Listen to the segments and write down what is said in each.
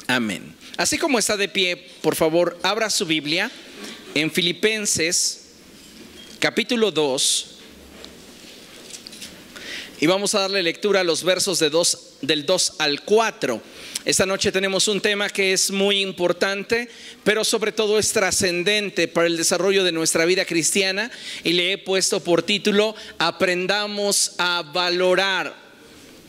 Amén. Así como está de pie, por favor, abra su Biblia en Filipenses capítulo 2 y vamos a darle lectura a los versos del 2 al 4. Esta noche tenemos un tema que es muy importante, pero sobre todo es trascendente para el desarrollo de nuestra vida cristiana, y le he puesto por título: Aprendamos a valorar.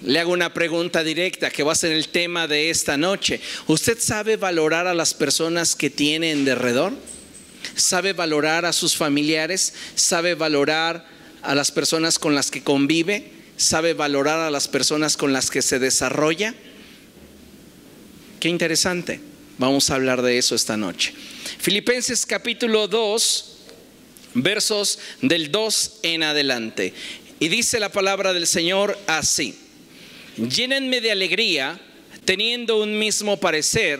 Le hago una pregunta directa que va a ser el tema de esta noche. ¿Usted sabe valorar a las personas que tiene en derredor? ¿Sabe valorar a sus familiares? ¿Sabe valorar a las personas con las que convive? ¿Sabe valorar a las personas con las que se desarrolla? Qué interesante. Vamos a hablar de eso esta noche. Filipenses capítulo 2, versos del 2 en adelante. Y dice la palabra del Señor así: llénenme de alegría, teniendo un mismo parecer,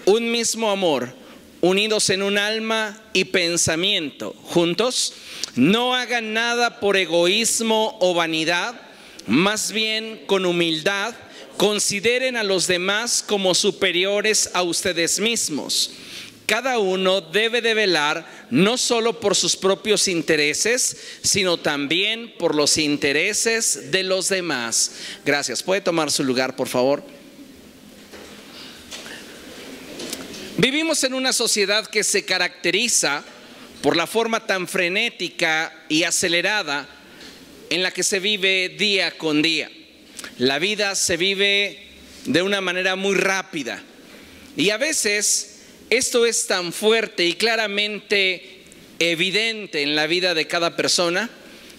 un mismo amor, unidos en un alma y pensamiento. Juntos, no hagan nada por egoísmo o vanidad, más bien con humildad, consideren a los demás como superiores a ustedes mismos. Cada uno debe de velar no solo por sus propios intereses, sino también por los intereses de los demás. Gracias. ¿Puede tomar su lugar, por favor? Vivimos en una sociedad que se caracteriza por la forma tan frenética y acelerada en la que se vive día con día. La vida se vive de una manera muy rápida, y a veces esto es tan fuerte y claramente evidente en la vida de cada persona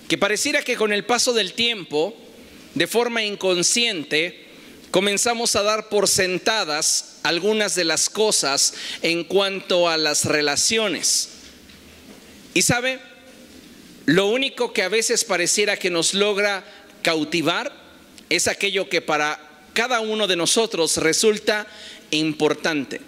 que pareciera que con el paso del tiempo, de forma inconsciente, comenzamos a dar por sentadas algunas de las cosas en cuanto a las relaciones. Y sabe, lo único que a veces pareciera que nos logra cautivar es aquello que para cada uno de nosotros resulta importante.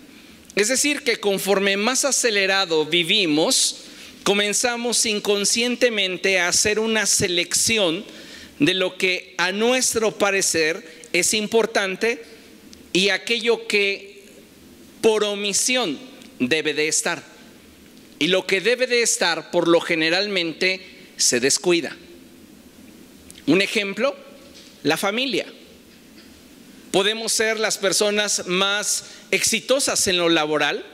Es decir, que conforme más acelerado vivimos, comenzamos inconscientemente a hacer una selección de lo que a nuestro parecer es importante y aquello que por omisión debe de estar. Y lo que debe de estar, por lo generalmente, se descuida. Un ejemplo: la familia. Podemos ser las personas más exitosas en lo laboral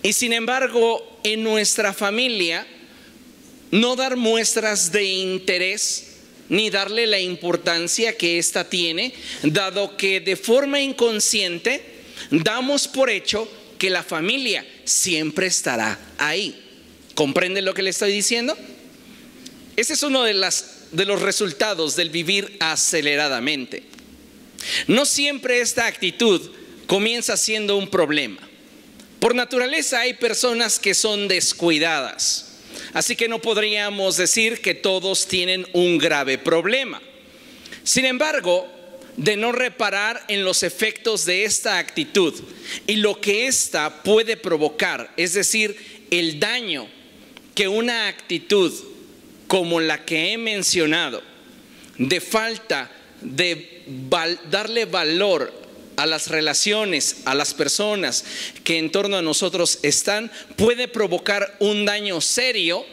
y sin embargo en nuestra familia no dar muestras de interés ni darle la importancia que ésta tiene, dado que de forma inconsciente damos por hecho que la familia siempre estará ahí. ¿Comprende lo que le estoy diciendo? Ese es uno de los resultados del vivir aceleradamente. No siempre esta actitud comienza siendo un problema. Por naturaleza hay personas que son descuidadas, así que no podríamos decir que todos tienen un grave problema. Sin embargo, de no reparar en los efectos de esta actitud y lo que ésta puede provocar, es decir, el daño que una actitud como la que he mencionado, de falta de darle valor a las relaciones, a las personas que en torno a nosotros están, puede provocar un daño serio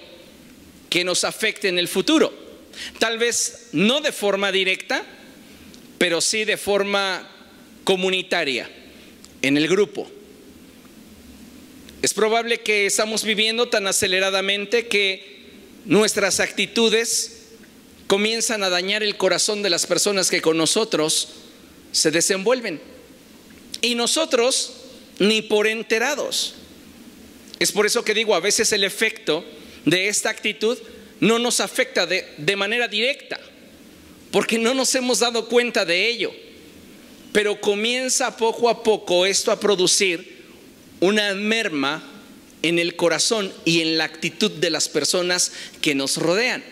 que nos afecte en el futuro. Tal vez no de forma directa, pero sí de forma comunitaria, en el grupo. Es probable que estamos viviendo tan aceleradamente que nuestras actitudes comienzan a dañar el corazón de las personas que con nosotros se desenvuelven, y nosotros ni por enterados. Es por eso que digo, a veces el efecto de esta actitud no nos afecta de manera directa, porque no nos hemos dado cuenta de ello, pero comienza poco a poco esto a producir una merma en el corazón y en la actitud de las personas que nos rodean.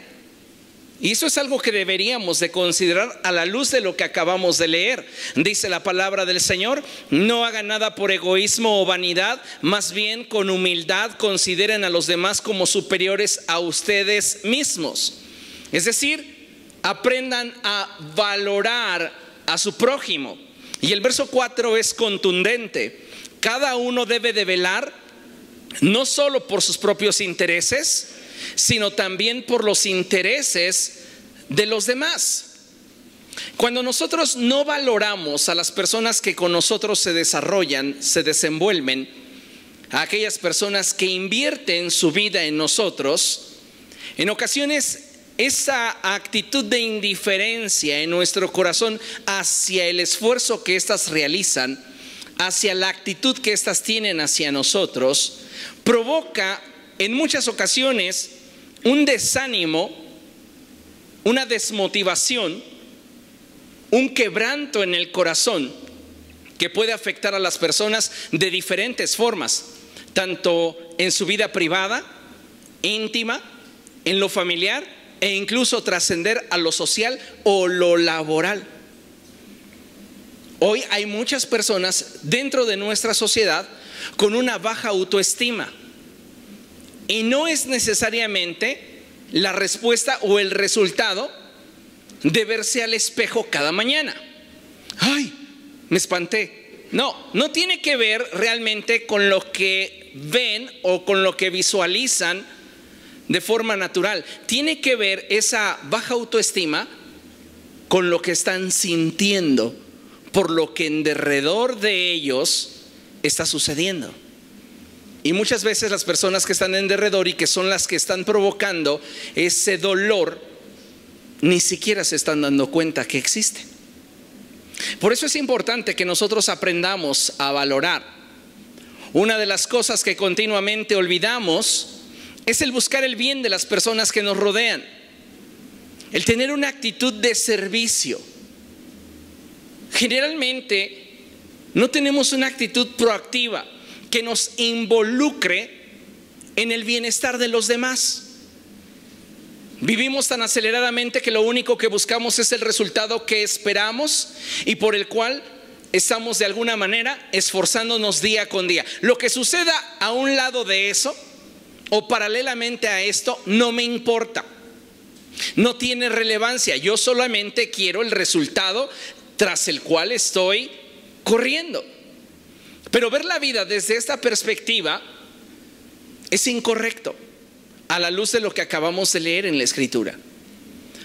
Y eso es algo que deberíamos de considerar a la luz de lo que acabamos de leer. Dice la palabra del Señor: no hagan nada por egoísmo o vanidad, más bien con humildad consideren a los demás como superiores a ustedes mismos. Es decir, aprendan a valorar a su prójimo. Y el verso 4 es contundente. Cada uno debe de velar no solo por sus propios intereses, sino también por los intereses de los demás. Cuando nosotros no valoramos a las personas que con nosotros se desarrollan, se desenvuelven, a aquellas personas que invierten su vida en nosotros, en ocasiones esa actitud de indiferencia en nuestro corazón hacia el esfuerzo que éstas realizan, hacia la actitud que éstas tienen hacia nosotros, provoca en muchas ocasiones un desánimo, una desmotivación, un quebranto en el corazón que puede afectar a las personas de diferentes formas, tanto en su vida privada, íntima, en lo familiar e incluso trascender a lo social o lo laboral. Hoy hay muchas personas dentro de nuestra sociedad con una baja autoestima y no es necesariamente la respuesta o el resultado de verse al espejo cada mañana. ¡Ay! Me espanté. No tiene que ver realmente con lo que ven o con lo que visualizan de forma natural. Tiene que ver esa baja autoestima con lo que están sintiendo por lo que en derredor de ellos está sucediendo. Y muchas veces las personas que están en derredor y que son las que están provocando ese dolor, ni siquiera se están dando cuenta que existe. Por eso es importante que nosotros aprendamos a valorar. Una de las cosas que continuamente olvidamos es el buscar el bien de las personas que nos rodean, el tener una actitud de servicio. Generalmente no tenemos una actitud proactiva que nos involucre en el bienestar de los demás. Vivimos tan aceleradamente que lo único que buscamos es el resultado que esperamos y por el cual estamos de alguna manera esforzándonos día con día. Lo que suceda a un lado de eso o paralelamente a esto no me importa, no tiene relevancia. Yo solamente quiero el resultado tras el cual estoy corriendo. Pero ver la vida desde esta perspectiva es incorrecto a la luz de lo que acabamos de leer en la Escritura.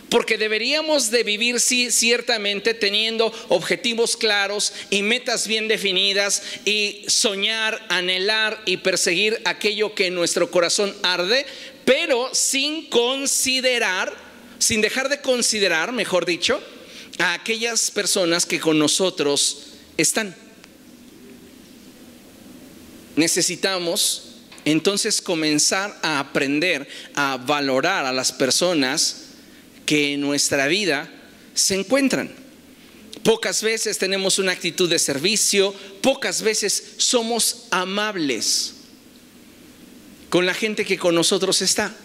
Porque deberíamos de vivir ciertamente teniendo objetivos claros y metas bien definidas y soñar, anhelar y perseguir aquello que en nuestro corazón arde, pero sin dejar de considerar, mejor dicho, a aquellas personas que con nosotros están. Necesitamos entonces comenzar a aprender a valorar a las personas que en nuestra vida se encuentran. Pocas veces tenemos una actitud de servicio, pocas veces somos amables con la gente que con nosotros está.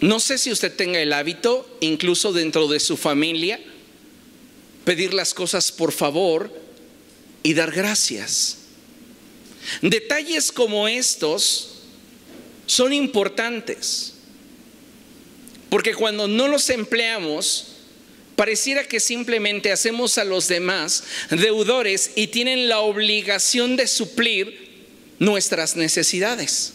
No sé si usted tenga el hábito, incluso dentro de su familia, pedir las cosas por favor y dar gracias. Detalles como estos son importantes, porque cuando no los empleamos, pareciera que simplemente hacemos a los demás deudores y tienen la obligación de suplir nuestras necesidades.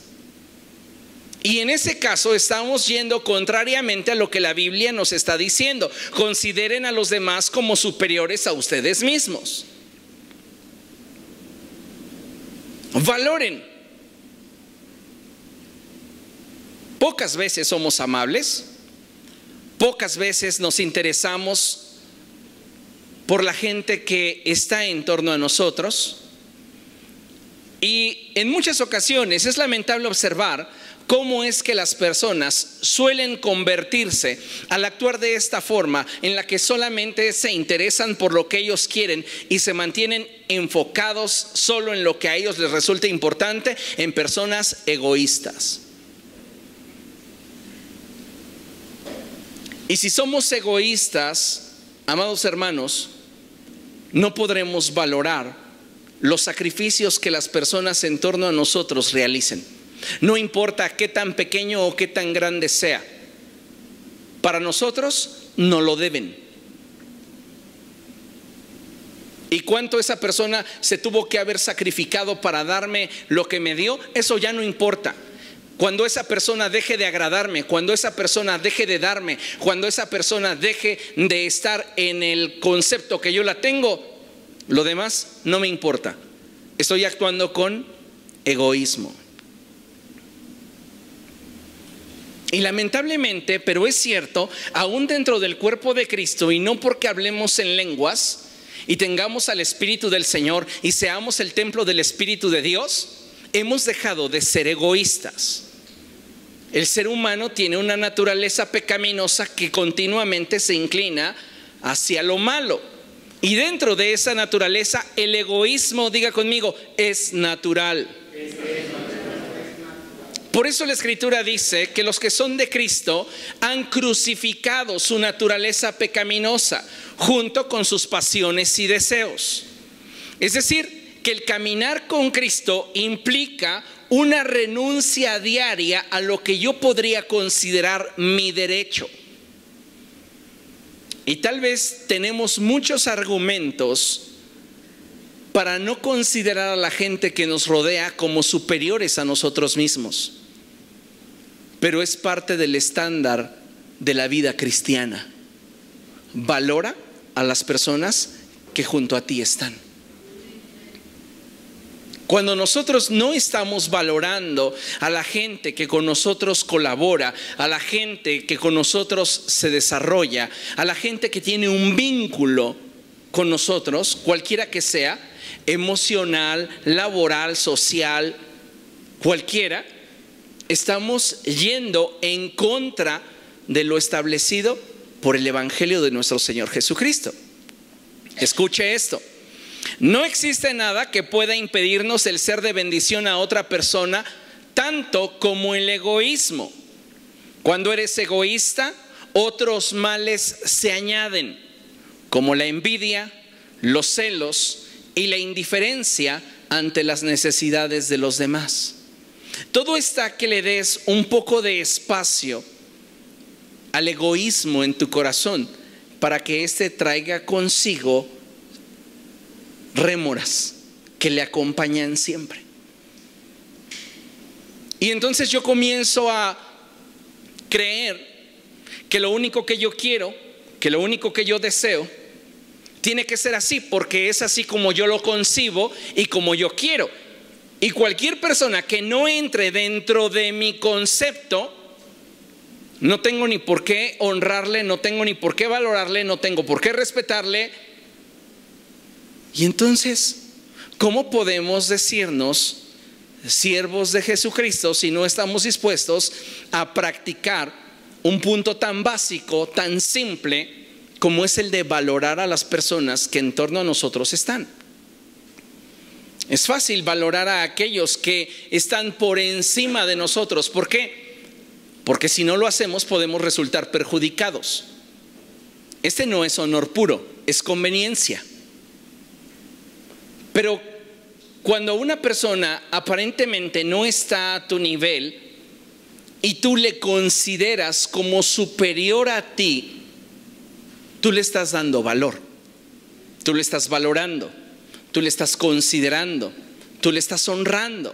Y en ese caso estamos yendo contrariamente a lo que la Biblia nos está diciendo. Consideren a los demás como superiores a ustedes mismos. Valoren. Pocas veces somos amables, pocas veces nos interesamos por la gente que está en torno a nosotros, y en muchas ocasiones es lamentable observar cómo es que las personas suelen convertirse al actuar de esta forma, en la que solamente se interesan por lo que ellos quieren y se mantienen enfocados solo en lo que a ellos les resulta importante, en personas egoístas. Y si somos egoístas, amados hermanos, no podremos valorar los sacrificios que las personas en torno a nosotros realicen. No importa qué tan pequeño o qué tan grande sea, para nosotros no lo deben. y cuánto esa persona se tuvo que haber sacrificado para darme lo que me dio, eso ya no importa. Cuando esa persona deje de agradarme, cuando esa persona deje de darme, cuando esa persona deje de estar en el concepto que yo la tengo, lo demás no me importa. Estoy actuando con egoísmo. Y lamentablemente, pero es cierto, aún dentro del cuerpo de Cristo, y no porque hablemos en lenguas y tengamos al Espíritu del Señor y seamos el templo del Espíritu de Dios, hemos dejado de ser egoístas. El ser humano tiene una naturaleza pecaminosa que continuamente se inclina hacia lo malo. Y dentro de esa naturaleza, el egoísmo, diga conmigo, es natural. Por eso la Escritura dice que los que son de Cristo han crucificado su naturaleza pecaminosa junto con sus pasiones y deseos. Es decir, que el caminar con Cristo implica una renuncia diaria a lo que yo podría considerar mi derecho. Y tal vez tenemos muchos argumentos para no considerar a la gente que nos rodea como superiores a nosotros mismos. Pero es parte del estándar de la vida cristiana. Valora a las personas que junto a ti están. Cuando nosotros no estamos valorando a la gente que con nosotros colabora, a la gente que con nosotros se desarrolla, a la gente que tiene un vínculo con nosotros, cualquiera que sea, emocional, laboral, social, cualquiera, estamos yendo en contra de lo establecido por el Evangelio de nuestro Señor Jesucristo. Escuche esto. No existe nada que pueda impedirnos el ser de bendición a otra persona, tanto como el egoísmo. Cuando eres egoísta, otros males se añaden, como la envidia, los celos y la indiferencia ante las necesidades de los demás. Todo está que le des un poco de espacio al egoísmo en tu corazón para que éste traiga consigo rémoras que le acompañan siempre. Y entonces yo comienzo a creer que lo único que yo quiero, que lo único que yo deseo, tiene que ser así, porque es así como yo lo concibo y como yo quiero. Y cualquier persona que no entre dentro de mi concepto, no tengo ni por qué honrarle, no tengo ni por qué valorarle, no tengo por qué respetarle. Y entonces, ¿cómo podemos decirnos siervos de Jesucristo si no estamos dispuestos a practicar un punto tan básico, tan simple, como es el de valorar a las personas que en torno a nosotros están? Es fácil valorar a aquellos que están por encima de nosotros. ¿Por qué? Porque si no lo hacemos podemos resultar perjudicados. Este no es honor puro, es conveniencia. Pero cuando una persona aparentemente no está a tu nivel y tú le consideras como superior a ti, tú le estás dando valor, tú le estás valorando, tú le estás considerando, tú le estás honrando.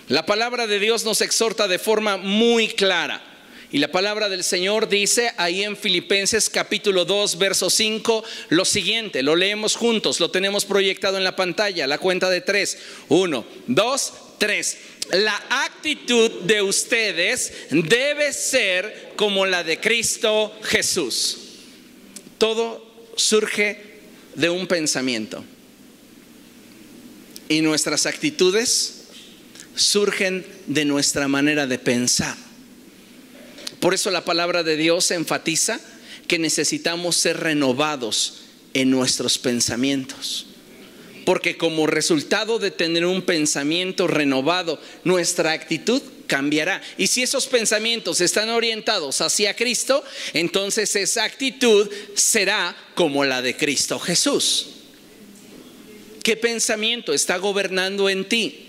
La palabra de Dios nos exhorta de forma muy clara. Y la palabra del Señor dice ahí en Filipenses capítulo 2 verso 5 lo siguiente, lo leemos juntos, lo tenemos proyectado en la pantalla, la cuenta de 3, 1, 2, 3. La actitud de ustedes debe ser como la de Cristo Jesús. Todo surge de un pensamiento. Y nuestras actitudes surgen de nuestra manera de pensar. Por eso la palabra de Dios enfatiza que necesitamos ser renovados en nuestros pensamientos. Porque como resultado de tener un pensamiento renovado, nuestra actitud cambiará. Y si esos pensamientos están orientados hacia Cristo, entonces esa actitud será como la de Cristo Jesús. ¿Qué pensamiento está gobernando en ti?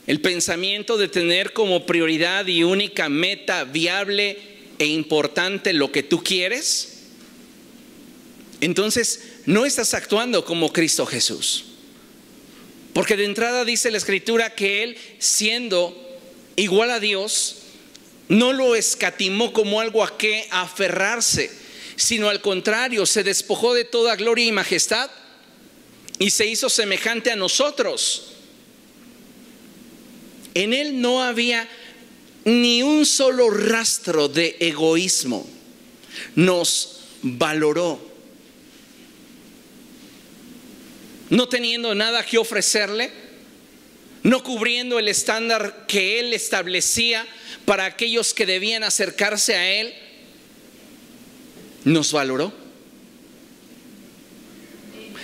El pensamiento de tener como prioridad y única meta viable e importante lo que tú quieres. entonces no estás actuando como Cristo Jesús. Porque de entrada dice la Escritura que Él, siendo igual a Dios, no lo escatimó como algo a qué aferrarse, sino al contrario, se despojó de toda gloria y majestad y se hizo semejante a nosotros. En Él no había ni un solo rastro de egoísmo. Nos valoró. No teniendo nada que ofrecerle, no cubriendo el estándar que Él establecía para aquellos que debían acercarse a Él, nos valoró.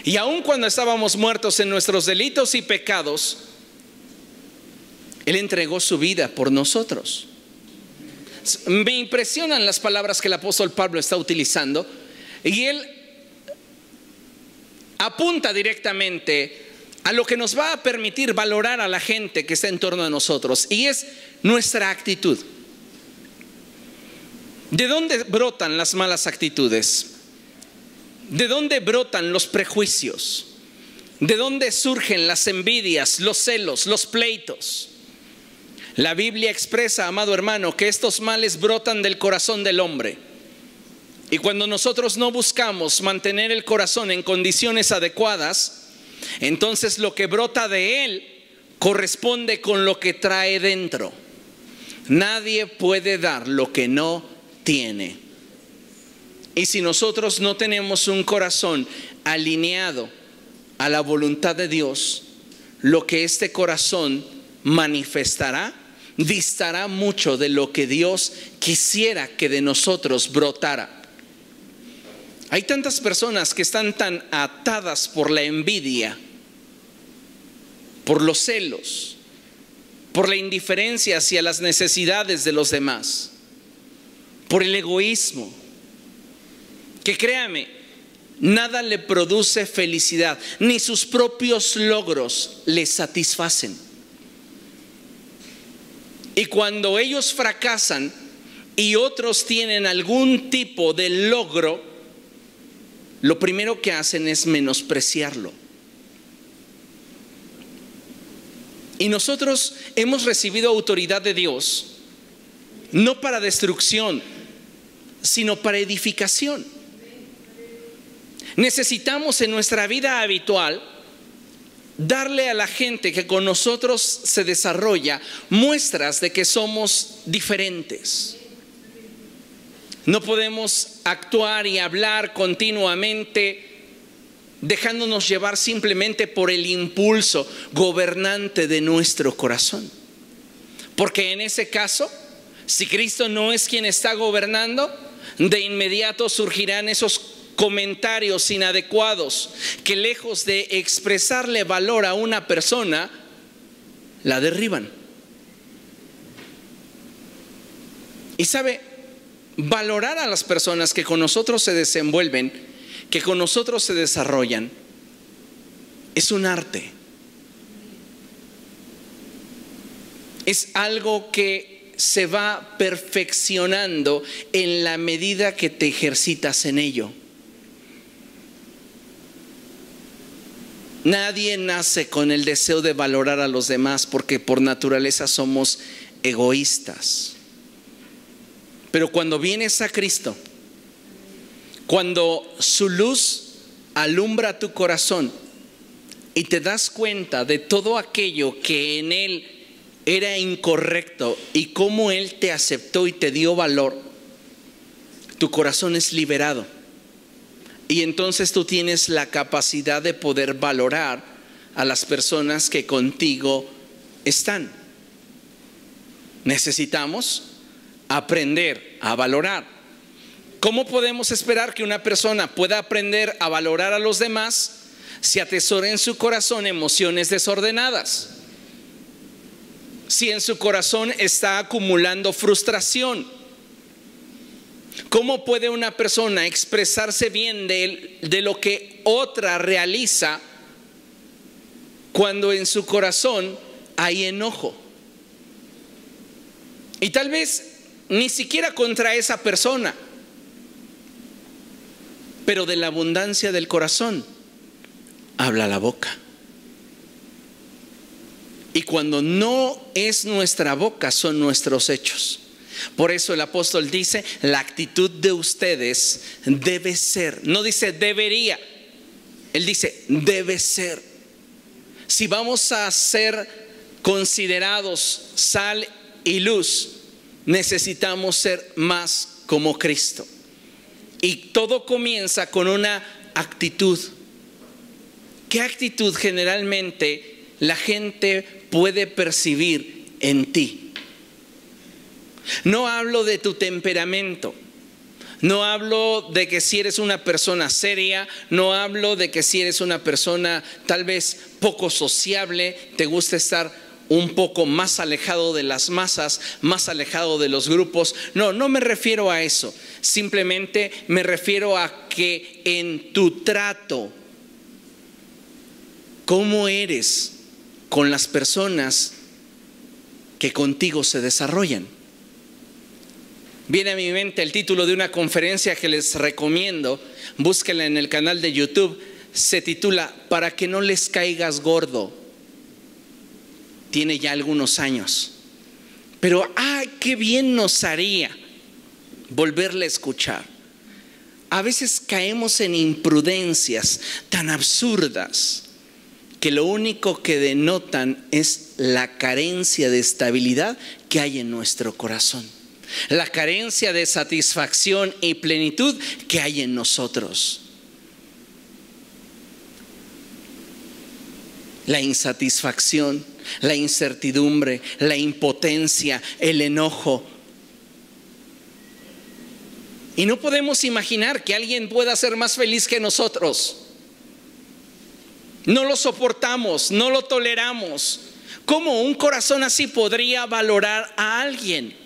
Y aun cuando estábamos muertos en nuestros delitos y pecados, Él entregó su vida por nosotros. Me impresionan las palabras que el apóstol Pablo está utilizando, y él apunta directamente a lo que nos va a permitir valorar a la gente que está en torno a nosotros, y es nuestra actitud. ¿De dónde brotan las malas actitudes? ¿De dónde brotan los prejuicios? ¿De dónde surgen las envidias, los celos, los pleitos? La Biblia expresa, amado hermano, que estos males brotan del corazón del hombre. Y cuando nosotros no buscamos mantener el corazón en condiciones adecuadas, entonces lo que brota de él corresponde con lo que trae dentro. Nadie puede dar lo que no tiene. Y si nosotros no tenemos un corazón alineado a la voluntad de Dios, lo que este corazón manifestará distará mucho de lo que Dios quisiera que de nosotros brotara. Hay tantas personas que están tan atadas por la envidia, por los celos, por la indiferencia hacia las necesidades de los demás, por el egoísmo, que créame, nada le produce felicidad, ni sus propios logros le satisfacen. Y cuando ellos fracasan y otros tienen algún tipo de logro, lo primero que hacen es menospreciarlo. Y nosotros hemos recibido autoridad de Dios, no para destrucción, sino para edificación. Necesitamos en nuestra vida habitual darle a la gente que con nosotros se desarrolla muestras de que somos diferentes. No podemos actuar y hablar continuamente dejándonos llevar simplemente por el impulso gobernante de nuestro corazón. Porque en ese caso, si Cristo no es quien está gobernando, de inmediato surgirán esos comentarios inadecuados que, lejos de expresarle valor a una persona, la derriban. Y sabe, valorar a las personas que con nosotros se desenvuelven, que con nosotros se desarrollan, es un arte. Es algo que se va perfeccionando en la medida que te ejercitas en ello. Nadie nace con el deseo de valorar a los demás, porque por naturaleza somos egoístas. Pero cuando vienes a Cristo, cuando su luz alumbra tu corazón y te das cuenta de todo aquello que en Él era incorrecto y cómo Él te aceptó y te dio valor, tu corazón es liberado. Y entonces tú tienes la capacidad de poder valorar a las personas que contigo están. Necesitamos aprender a valorar. ¿Cómo podemos esperar que una persona pueda aprender a valorar a los demás si atesora en su corazón emociones desordenadas? Si en su corazón está acumulando frustración. ¿Cómo puede una persona expresarse bien de lo que otra realiza cuando en su corazón hay enojo? Y tal vez ni siquiera contra esa persona, pero de la abundancia del corazón habla la boca. Y cuando no es nuestra boca, son nuestros hechos. Por eso el apóstol dice, la actitud de ustedes debe ser, no dice debería, él dice debe ser. Si vamos a ser considerados sal y luz, necesitamos ser más como Cristo. Y todo comienza con una actitud. ¿Qué actitud generalmente la gente puede percibir en ti? No hablo de tu temperamento, no hablo de que si eres una persona seria, no hablo de que si eres una persona tal vez poco sociable, te gusta estar un poco más alejado de las masas, más alejado de los grupos. No me refiero a eso, simplemente me refiero a que en tu trato, ¿cómo eres con las personas que contigo se desarrollan? Viene a mi mente el título de una conferencia que les recomiendo, búsquenla en el canal de YouTube, se titula Para que no les caigas gordo. Tiene ya algunos años, pero qué bien nos haría volverla a escuchar. A veces caemos en imprudencias tan absurdas que lo único que denotan es la carencia de estabilidad que hay en nuestro corazón, la carencia de satisfacción y plenitud que hay en nosotros. La insatisfacción, la incertidumbre, la impotencia, el enojo. Y no podemos imaginar que alguien pueda ser más feliz que nosotros. No lo soportamos, no lo toleramos. ¿Cómo un corazón así podría valorar a alguien?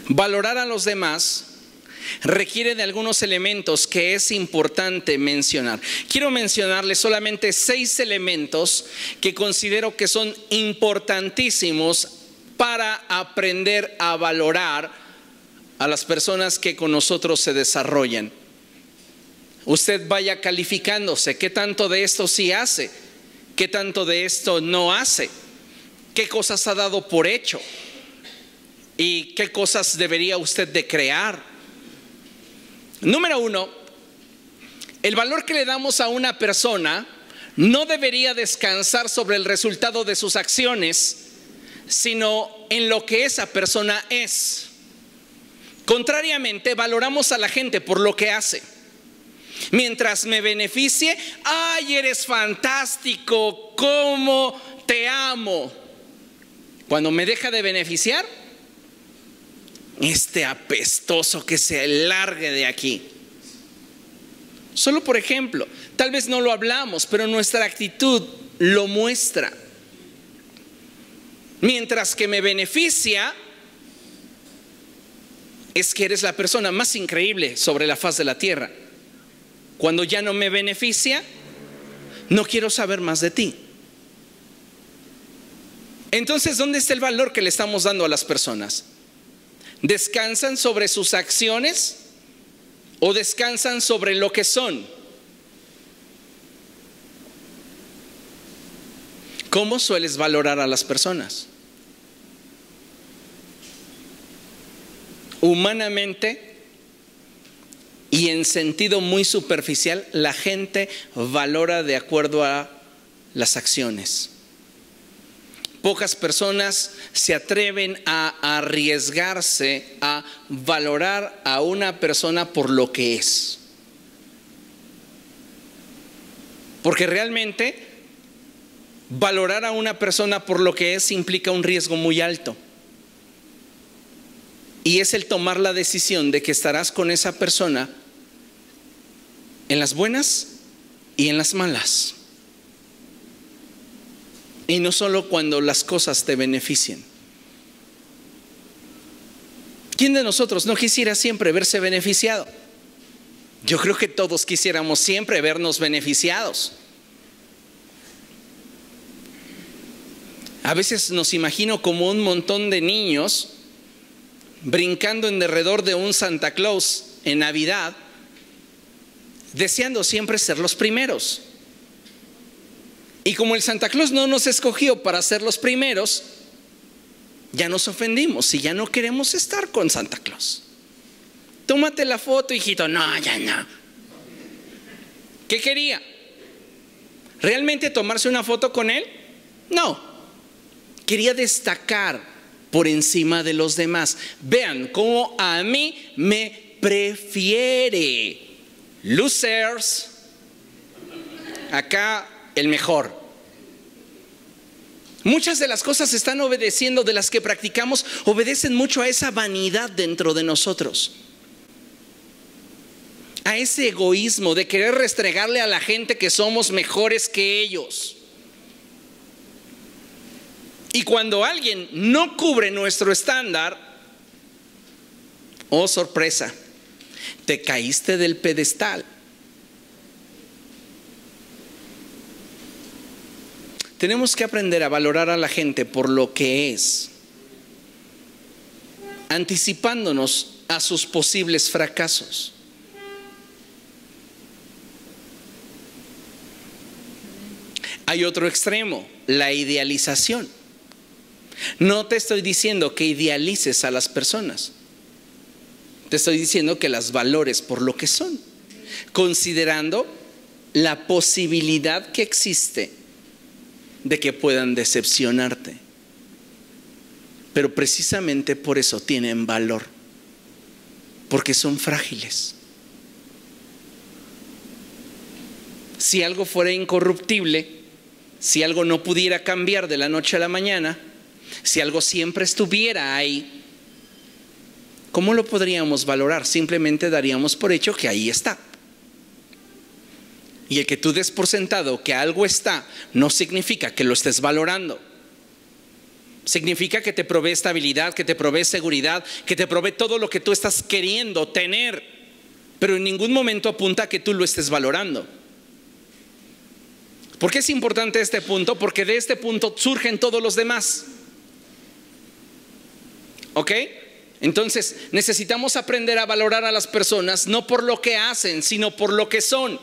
Valorar a los demás requiere de algunos elementos que es importante mencionar. Quiero mencionarles solamente 6 elementos que considero que son importantísimos para aprender a valorar a las personas que con nosotros se desarrollan. Usted vaya calificándose, ¿qué tanto de esto sí hace? ¿Qué tanto de esto no hace? ¿Qué cosas ha dado por hecho? ¿Y qué cosas debería usted de crear? Número 1, el valor que le damos a una persona no debería descansar sobre el resultado de sus acciones, sino en lo que esa persona es. Contrariamente, valoramos a la gente por lo que hace. Mientras me beneficie, ¡ay, eres fantástico! ¡Cómo te amo! Cuando me deja de beneficiar, este apestoso que se largue de aquí. Solo por ejemplo, tal vez no lo hablamos, pero nuestra actitud lo muestra. Mientras que me beneficia, es que eres la persona más increíble sobre la faz de la tierra. Cuando ya no me beneficia, no quiero saber más de ti. Entonces, ¿dónde está el valor que le estamos dando a las personas? ¿Descansan sobre sus acciones o descansan sobre lo que son? ¿Cómo sueles valorar a las personas? Humanamente y en sentido muy superficial, la gente valora de acuerdo a las acciones. Pocas personas se atreven a arriesgarse a valorar a una persona por lo que es. Porque realmente valorar a una persona por lo que es implica un riesgo muy alto. Y es el tomar la decisión de que estarás con esa persona en las buenas y en las malas. Y no solo cuando las cosas te beneficien. ¿Quién de nosotros no quisiera siempre verse beneficiado? Yo creo que todos quisiéramos siempre vernos beneficiados. A veces nos imagino como un montón de niños brincando en derredor de un Santa Claus en Navidad, deseando siempre ser los primeros. Y como el Santa Claus no nos escogió para ser los primeros, ya nos ofendimos y ya no queremos estar con Santa Claus. Tómate la foto, hijito. No, ya no. ¿Qué quería? ¿Realmente tomarse una foto con él? No. Quería destacar por encima de los demás. Vean cómo a mí me prefiere. Losers. Acá el mejor. Muchas de las cosas están obedeciendo, de las que practicamos, obedecen mucho a esa vanidad dentro de nosotros. A ese egoísmo de querer restregarle a la gente que somos mejores que ellos. Y cuando alguien no cubre nuestro estándar, oh sorpresa, te caíste del pedestal. Tenemos que aprender a valorar a la gente por lo que es, anticipándonos a sus posibles fracasos. Hay otro extremo, la idealización. No te estoy diciendo que idealices a las personas. Te estoy diciendo que las valores por lo que son, considerando la posibilidad que existe de que puedan decepcionarte. Pero precisamente por eso tienen valor, porque son frágiles. Si algo fuera incorruptible, si algo no pudiera cambiar de la noche a la mañana, si algo siempre estuviera ahí, ¿cómo lo podríamos valorar? Simplemente daríamos por hecho que ahí está. Y el que tú des por sentado que algo está, no significa que lo estés valorando. Significa que te provee estabilidad, que te provee seguridad, que te provee todo lo que tú estás queriendo tener, pero en ningún momento apunta a que tú lo estés valorando. ¿Por qué es importante este punto? Porque de este punto surgen todos los demás. ¿Ok? Entonces necesitamos aprender a valorar a las personas no por lo que hacen, sino por lo que son.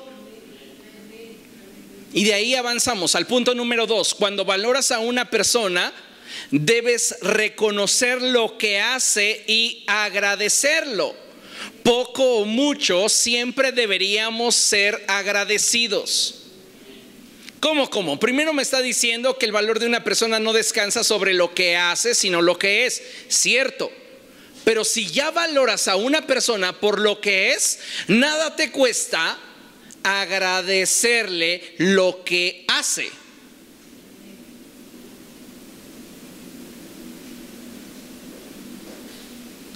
Y de ahí avanzamos al punto número 2. Cuando valoras a una persona, debes reconocer lo que hace y agradecerlo. Poco o mucho, siempre deberíamos ser agradecidos. ¿Cómo? Primero me está diciendo que el valor de una persona no descansa sobre lo que hace, sino lo que es. Cierto. Pero si ya valoras a una persona por lo que es, nada te cuesta agradecerle lo que hace.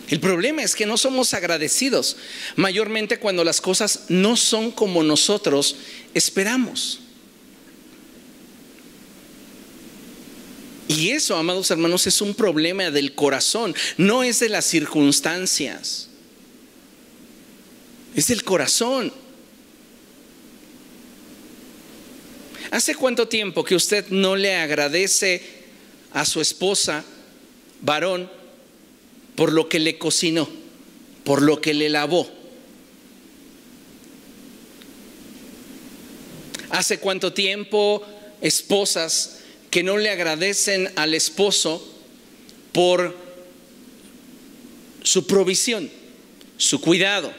El problema es que no somos agradecidos, mayormente cuando las cosas no son como nosotros esperamos. Y eso, amados hermanos, es un problema del corazón, no es de las circunstancias, es del corazón. ¿Hace cuánto tiempo que usted no le agradece a su esposa, varón, por lo que le cocinó, por lo que le lavó? ¿Hace cuánto tiempo, esposas, que no le agradecen al esposo por su provisión, su cuidado,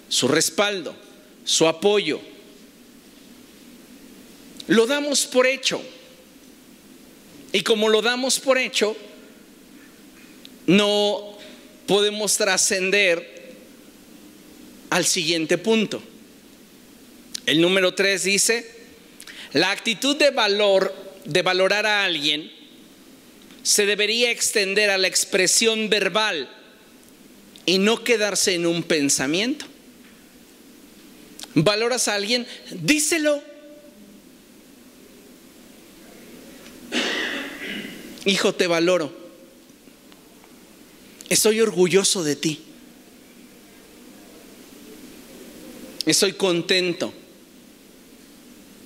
su respaldo, su apoyo? Lo damos por hecho. Y como lo damos por hecho, no podemos trascender al siguiente punto. El número 3 dice: la actitud de valorar a alguien se debería extender a la expresión verbal y no quedarse en un pensamiento. ¿Valoras a alguien? Díselo. Hijo, te valoro. Estoy orgulloso de ti. Estoy contento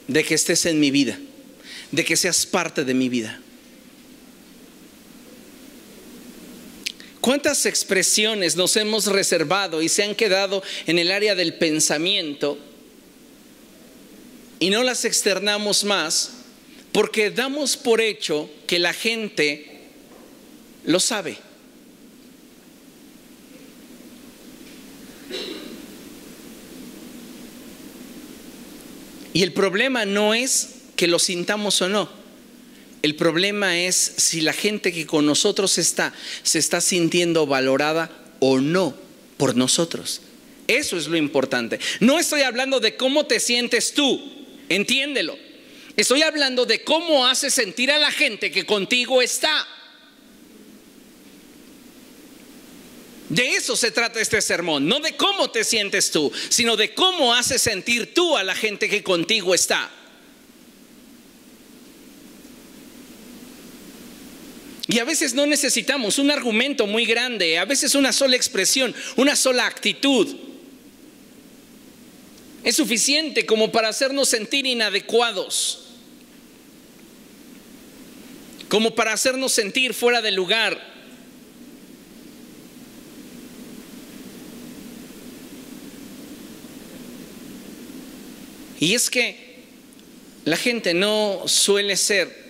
de que estés en mi vida, de que seas parte de mi vida. ¿Cuántas expresiones nos hemos reservado y se han quedado en el área del pensamiento y no las externamos más porque damos por hecho que la gente lo sabe? Y el problema no es que lo sintamos o no. El problema es si la gente que con nosotros está, se está sintiendo valorada o no por nosotros. Eso es lo importante. No estoy hablando de cómo te sientes tú, entiéndelo. Estoy hablando de cómo haces sentir a la gente que contigo está. De eso se trata este sermón, no de cómo te sientes tú, sino de cómo haces sentir tú a la gente que contigo está. Y a veces no necesitamos un argumento muy grande, a veces una sola expresión, una sola actitud es suficiente como para hacernos sentir inadecuados, como para hacernos sentir fuera de lugar. Y es que la gente no suele ser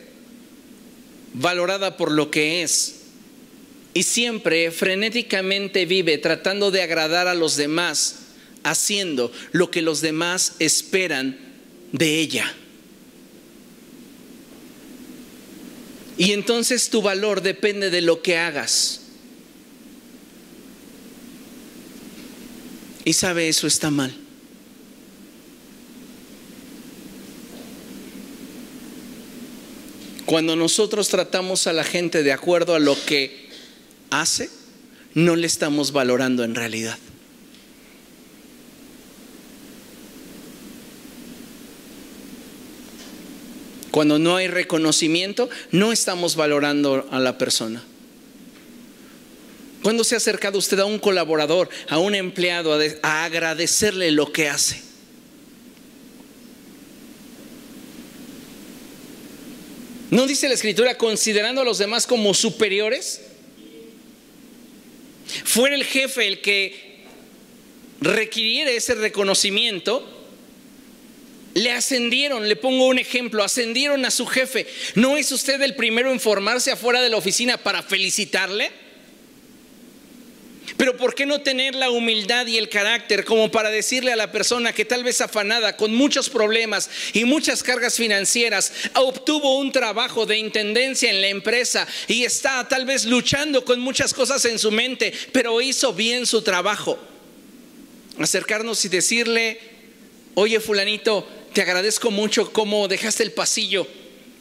valorada por lo que es y siempre frenéticamente vive tratando de agradar a los demás, haciendo lo que los demás esperan de ella. Y entonces tu valor depende de lo que hagas. Y sabe, eso está mal. Cuando nosotros tratamos a la gente de acuerdo a lo que hace, no le estamos valorando en realidad. Cuando no hay reconocimiento, no estamos valorando a la persona. ¿Cuándo se ha acercado usted a un colaborador, a un empleado, a agradecerle lo que hace? ¿No dice la Escritura considerando a los demás como superiores? Fuera el jefe el que requiriera ese reconocimiento, le ascendieron. Le pongo un ejemplo: ascendieron a su jefe. ¿No es usted el primero en formarse afuera de la oficina para felicitarle? Pero ¿por qué no tener la humildad y el carácter como para decirle a la persona que tal vez afanada, con muchos problemas y muchas cargas financieras, obtuvo un trabajo de intendencia en la empresa y está tal vez luchando con muchas cosas en su mente, pero hizo bien su trabajo? Acercarnos y decirle: oye, fulanito, te agradezco mucho cómo dejaste el pasillo.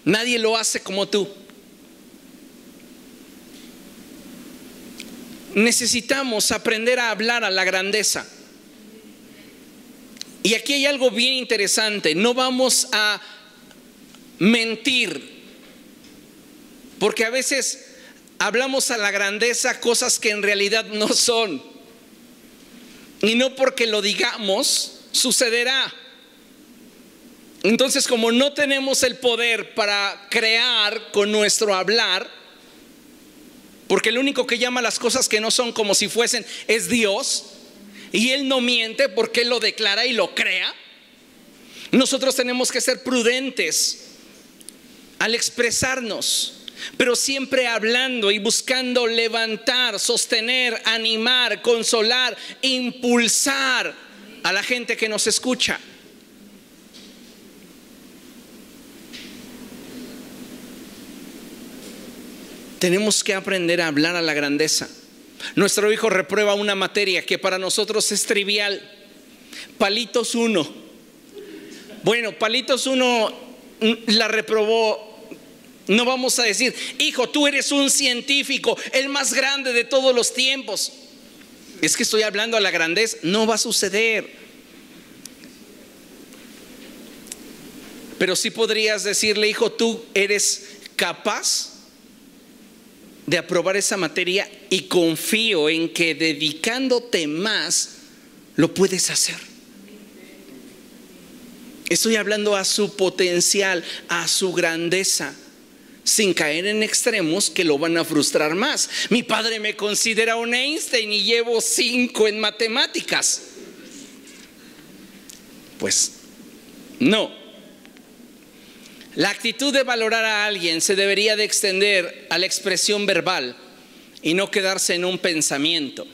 Nadie lo hace como tú. Necesitamos aprender a hablar a la grandeza. Y aquí hay algo bien interesante: no vamos a mentir, porque a veces hablamos a la grandeza cosas que en realidad no son, y no porque lo digamos sucederá. Entonces, como no tenemos el poder para crear con nuestro hablar, porque el único que llama las cosas que no son como si fuesen es Dios, y Él no miente porque Él lo declara y lo crea, nosotros tenemos que ser prudentes al expresarnos, pero siempre hablando y buscando levantar, sostener, animar, consolar, impulsar a la gente que nos escucha. Tenemos que aprender a hablar a la grandeza. Nuestro hijo reprueba una materia que para nosotros es trivial. Palitos 1. Bueno, Palitos 1 la reprobó. No vamos a decir: hijo, tú eres un científico, el más grande de todos los tiempos. Es que estoy hablando a la grandeza. No va a suceder. Pero sí podrías decirle: hijo, tú eres capaz de aprobar esa materia y confío en que dedicándote más lo puedes hacer. Estoy hablando a su potencial, a su grandeza. sin caer en extremos que lo van a frustrar más. Mi padre me considera un Einstein y llevo 5 en matemáticas. Pues no. La actitud de valorar a alguien se debería de extender a la expresión verbal y no quedarse en un pensamiento.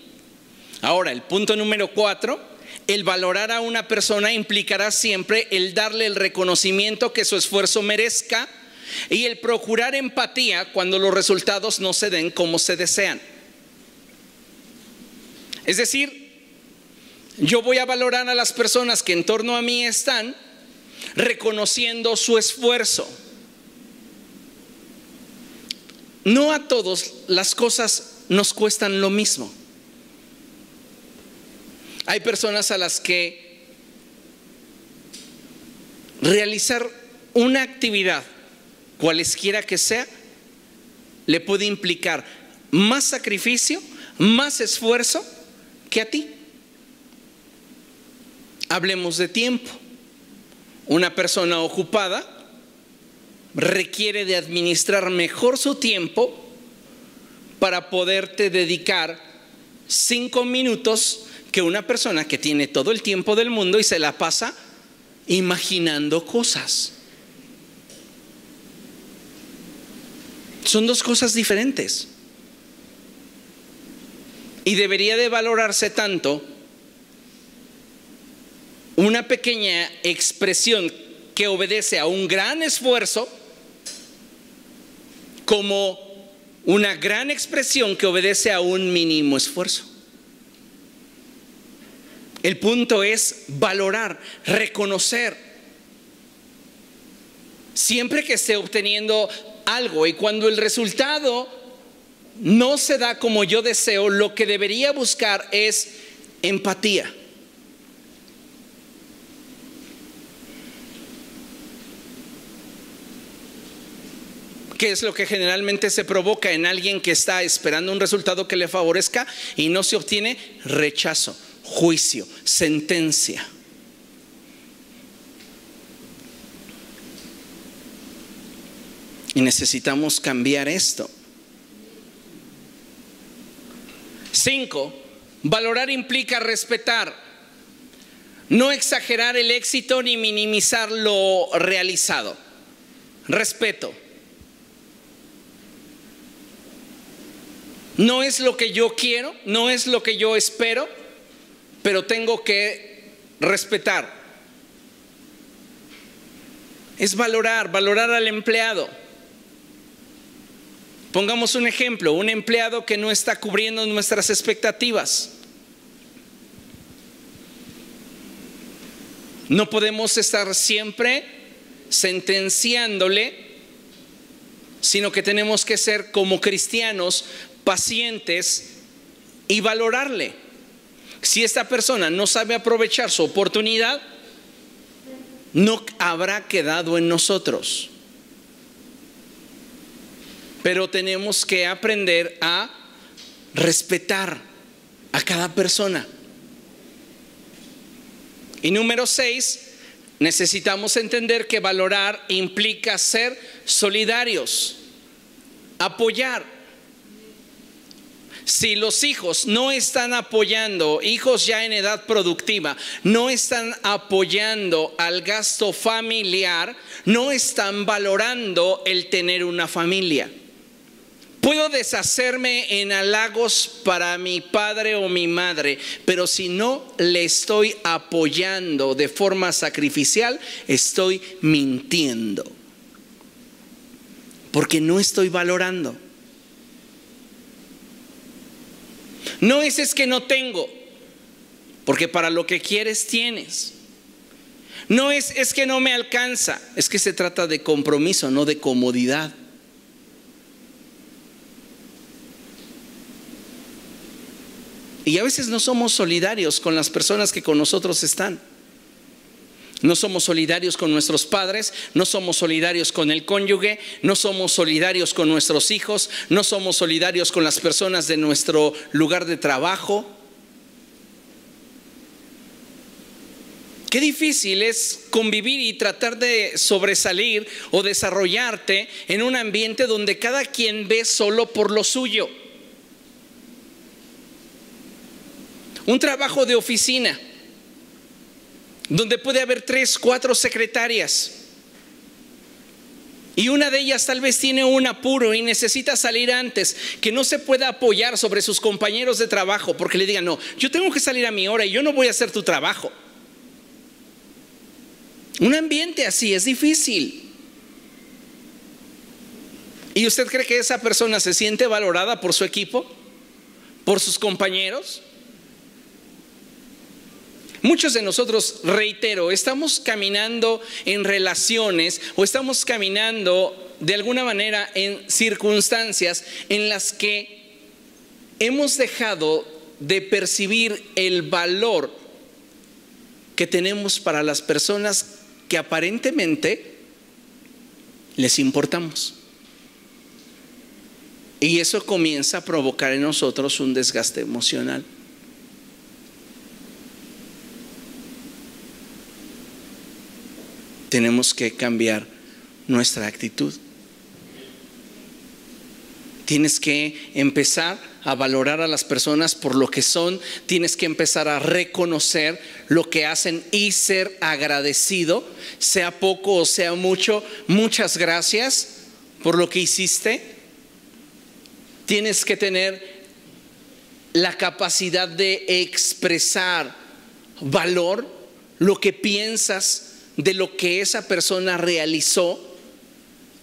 Ahora, el punto número 4, el valorar a una persona implicará siempre el darle el reconocimiento que su esfuerzo merezca y el procurar empatía cuando los resultados no se den como se desean. Es decir, yo voy a valorar a las personas que en torno a mí están, reconociendo su esfuerzo. No a todos las cosas nos cuestan lo mismo. Hay personas a las que realizar una actividad, cualesquiera que sea, le puede implicar más sacrificio, más esfuerzo que a ti. Hablemos de tiempo. Una persona ocupada requiere de administrar mejor su tiempo para poderte dedicar 5 minutos que una persona que tiene todo el tiempo del mundo y se la pasa imaginando cosas. Son 2 cosas diferentes. Y debería de valorarse tanto una pequeña expresión que obedece a un gran esfuerzo como una gran expresión que obedece a un mínimo esfuerzo. El punto es valorar, reconocer. Siempre que esté obteniendo algo y cuando el resultado no se da como yo deseo, lo que debería buscar es empatía. ¿Qué es lo que generalmente se provoca en alguien que está esperando un resultado que le favorezca y no se obtiene? Rechazo, juicio, sentencia. Y necesitamos cambiar esto. 5. Valorar implica respetar. No exagerar el éxito ni minimizar lo realizado. Respeto. No es lo que yo quiero, no es lo que yo espero, pero tengo que respetar. Es valorar al empleado. Pongamos un ejemplo, un empleado que no está cubriendo nuestras expectativas. No podemos estar siempre sentenciándole, sino que tenemos que ser como cristianos pacientes y valorarle. Si esta persona no sabe aprovechar su oportunidad, no habrá quedado en nosotros. Pero tenemos que aprender a respetar a cada persona. Y número 6, necesitamos entender que valorar implica ser solidarios, apoyar. Si los hijos no están apoyando, hijos ya en edad productiva, no están apoyando al gasto familiar, no están valorando el tener una familia. Puedo deshacerme en halagos para mi padre o mi madre, pero si no le estoy apoyando de forma sacrificial, estoy mintiendo. Porque no estoy valorando. No es que no tengo, porque para lo que quieres tienes. No es que no me alcanza, es que se trata de compromiso, no de comodidad. Y a veces no somos solidarios con las personas que con nosotros están. No somos solidarios con nuestros padres, no somos solidarios con el cónyuge, no somos solidarios con nuestros hijos, no somos solidarios con las personas de nuestro lugar de trabajo. Qué difícil es convivir y tratar de sobresalir o desarrollarte en un ambiente donde cada quien ve solo por lo suyo. Un trabajo de oficina donde puede haber 3, 4 secretarias y una de ellas tal vez tiene un apuro y necesita salir antes, que no se pueda apoyar sobre sus compañeros de trabajo porque le digan: no, yo tengo que salir a mi hora y yo no voy a hacer tu trabajo. Un ambiente así es difícil. ¿Y usted cree que esa persona se siente valorada por su equipo? ¿Por sus compañeros? Muchos de nosotros, reitero, estamos caminando en relaciones o estamos caminando de alguna manera en circunstancias en las que hemos dejado de percibir el valor que tenemos para las personas que aparentemente les importamos. Y eso comienza a provocar en nosotros un desgaste emocional. Tenemos que cambiar nuestra actitud. Tienes que empezar a valorar a las personas por lo que son. Tienes que empezar a reconocer lo que hacen y ser agradecido, sea poco o sea mucho. Muchas gracias por lo que hiciste. Tienes que tener la capacidad de expresar valor, lo que piensas de lo que esa persona realizó,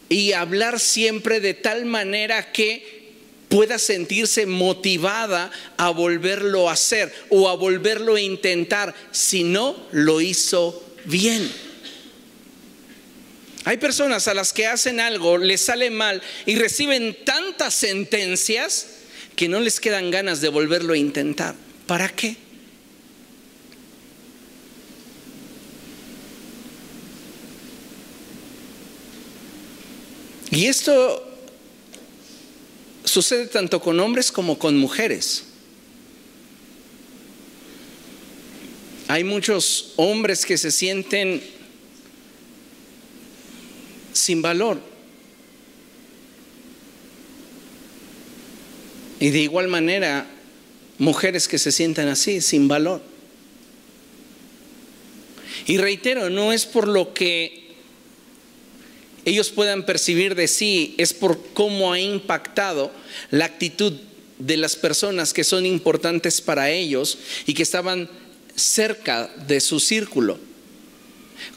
y hablar siempre de tal manera que pueda sentirse motivada a volverlo a hacer o a volverlo a intentar si no lo hizo bien. Hay personas a las que hacen algo, les sale mal y reciben tantas sentencias que no les quedan ganas de volverlo a intentar. ¿Para qué? Y esto sucede tanto con hombres como con mujeres. Hay muchos hombres que se sienten sin valor. Y de igual manera, mujeres que se sientan así, sin valor. Y reitero, no es por lo que ellos puedan percibir de sí, es por cómo ha impactado la actitud de las personas que son importantes para ellos y que estaban cerca de su círculo.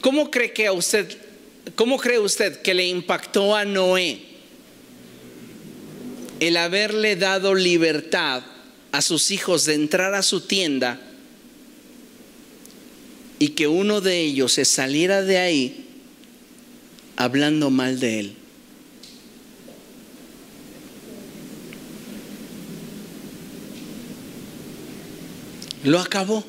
¿Cómo cree usted que le impactó a Noé el haberle dado libertad a sus hijos de entrar a su tienda y que uno de ellos se saliera de ahí hablando mal de él? Lo acabó.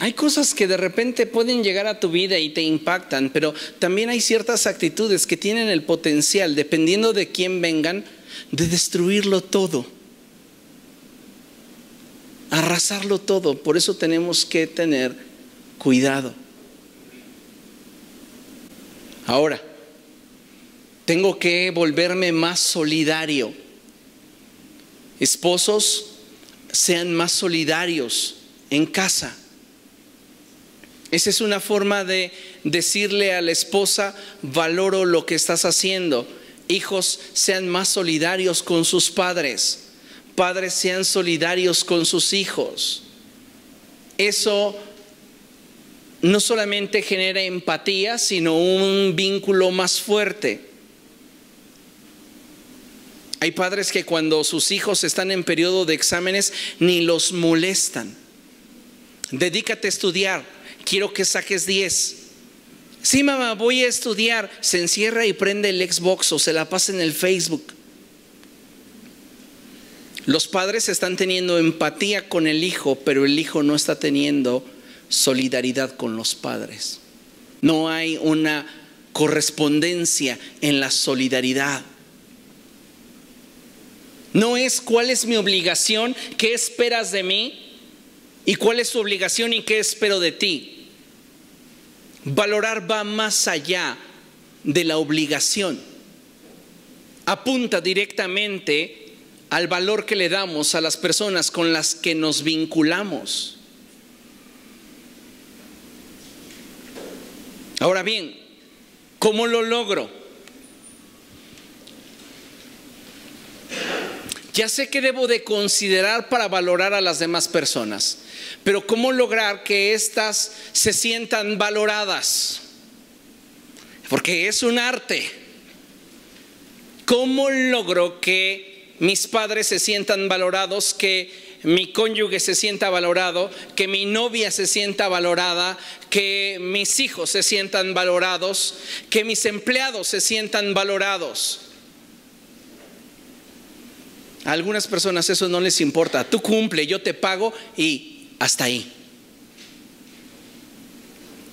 Hay cosas que de repente pueden llegar a tu vida y te impactan, pero también hay ciertas actitudes que tienen el potencial, dependiendo de quién vengan, de destruirlo todo, arrasarlo todo. Por eso tenemos que tener cuidado. Ahora, tengo que volverme más solidario. Esposos, sean más solidarios en casa. Esa es una forma de decirle a la esposa: valoro lo que estás haciendo. Hijos, sean más solidarios con sus padres. Padres, sean solidarios con sus hijos. Eso no solamente genera empatía, sino un vínculo más fuerte. Hay padres que cuando sus hijos están en periodo de exámenes ni los molestan. Dedícate a estudiar. Quiero que saques 10. Sí, mamá, voy a estudiar. Se encierra y prende el Xbox o se la pasa en el Facebook. Los padres están teniendo empatía con el hijo, pero el hijo no está teniendo solidaridad con los padres. No hay una correspondencia en la solidaridad. No es cuál es mi obligación, qué esperas de mí y cuál es tu obligación y qué espero de ti. Valorar va más allá de la obligación. Apunta directamente al valor que le damos a las personas con las que nos vinculamos. Ahora bien, ¿cómo lo logro? Ya sé que debo de considerar para valorar a las demás personas, pero ¿cómo lograr que éstas se sientan valoradas? Porque es un arte. ¿Cómo logro que mis padres se sientan valorados, que mi cónyuge se sienta valorado, que mi novia se sienta valorada, que mis hijos se sientan valorados, que mis empleados se sientan valorados? A algunas personas eso no les importa. Tú cumple, yo te pago y hasta ahí.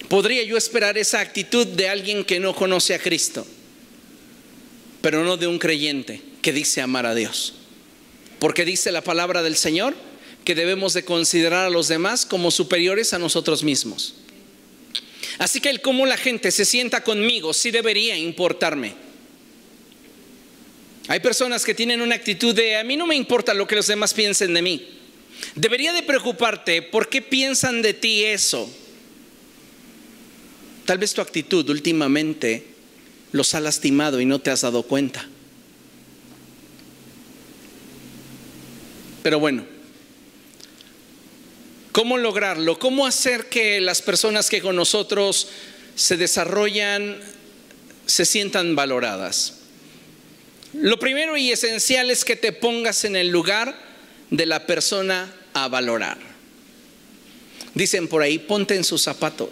¿Podría yo esperar esa actitud de alguien que no conoce a Cristo? Pero no de un creyente que dice amar a Dios. Porque dice la palabra del Señor que debemos de considerar a los demás como superiores a nosotros mismos. Así que el cómo la gente se sienta conmigo sí debería importarme. Hay personas que tienen una actitud de a mí no me importa lo que los demás piensen de mí. Debería de preocuparte por qué piensan de ti eso. Tal vez tu actitud últimamente los ha lastimado y no te has dado cuenta. Pero bueno, ¿cómo lograrlo? ¿Cómo hacer que las personas que con nosotros se desarrollan se sientan valoradas? Lo primero y esencial es que te pongas en el lugar de la persona a valorar. Dicen por ahí, ponte en sus zapatos.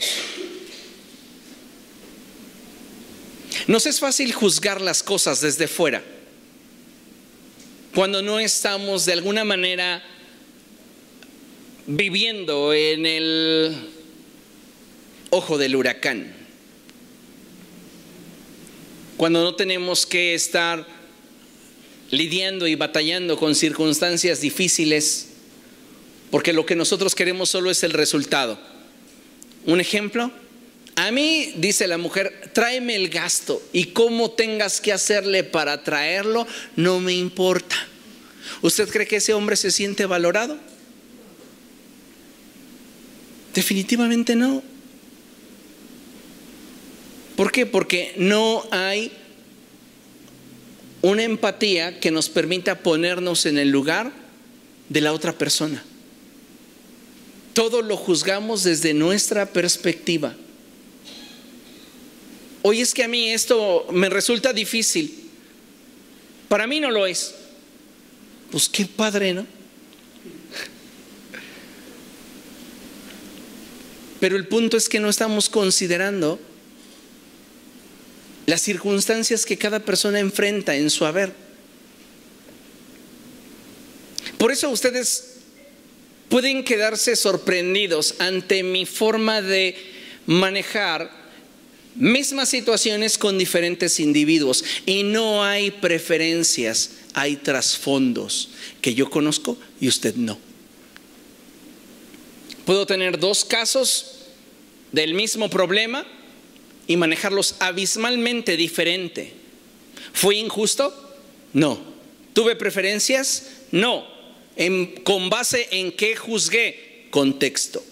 Nos es fácil juzgar las cosas desde fuera, cuando no estamos de alguna manera viviendo en el ojo del huracán. Cuando no tenemos que estar lidiando y batallando con circunstancias difíciles, porque lo que nosotros queremos solo es el resultado. Un ejemplo, a mí, dice la mujer, tráeme el gasto y cómo tengas que hacerle para traerlo, no me importa. ¿Usted cree que ese hombre se siente valorado? Definitivamente no. ¿Por qué? Porque no hay una empatía que nos permita ponernos en el lugar de la otra persona. Todo lo juzgamos desde nuestra perspectiva. Oye, es que a mí esto me resulta difícil. Para mí no lo es. Pues qué padre, ¿no? Pero el punto es que no estamos considerando las circunstancias que cada persona enfrenta en su haber. Por eso ustedes pueden quedarse sorprendidos ante mi forma de manejar mismas situaciones con diferentes individuos. Y no hay preferencias, hay trasfondos que yo conozco y usted no. Puedo tener dos casos del mismo problema y manejarlos abismalmente diferente. ¿Fue injusto? No. ¿Tuve preferencias? No. ¿Con base en qué juzgué? Contexto.